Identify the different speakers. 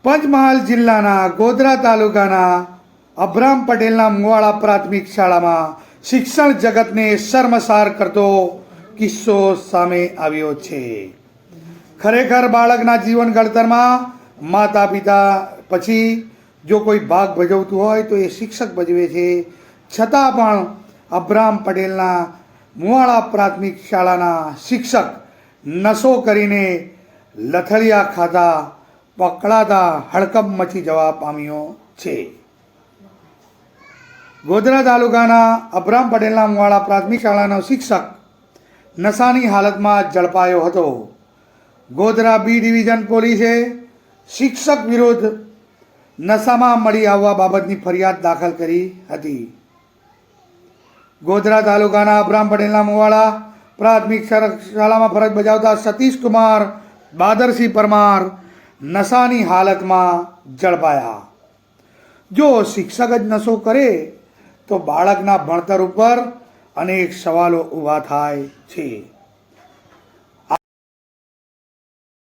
Speaker 1: પંચમહાલ જિલ્લાના ગોધરા તાલુકાના અબ્રામ પટેલના મુવાડા પ્રાથમિક શાળામાં શિક્ષણ જગતને શર્મસાર કરતો કિસ્સો સામે આવ્યો છે. ખરેખર બાળકના જીવન ઘડતરમાં માતા પિતા પછી જો કોઈ ભાગ ભજવતું હોય તો એ શિક્ષક ભજવે છે. છતાં પણ અબ્રામ પટેલના મુવાડા પ્રાથમિક શાળાના શિક્ષક નશો કરીને લથડિયા ખાતા પકડાતા હડકંપ મચી જવા પામ્યો છે. ગોધરા તાલુકાના અબ્રામ પટેલના મુવાડા પ્રાથમિક શાળાનો શિક્ષક નશાની હાલતમાં ઝડપાયો હતો. ગોધરા બી ડિવિઝન પોલીસે શિક્ષક વિરુદ્ધ નશામાં મળી આવવા બાબતની ફરિયાદ દાખલ કરી હતી. ગોધરા તાલુકાના અબ્રામ પટેલના મુવાડા પ્રાથમિક શાળામાં ફરજ બજાવતા સતીશ કુમાર બાદરસિંહ પરમાર નશાની હાલતમાં ઝડપાયા. જો શિક્ષક જ નશો કરે તો બાળકના ભણતર ઉપર અનેક સવાલો ઊભા થાય છે.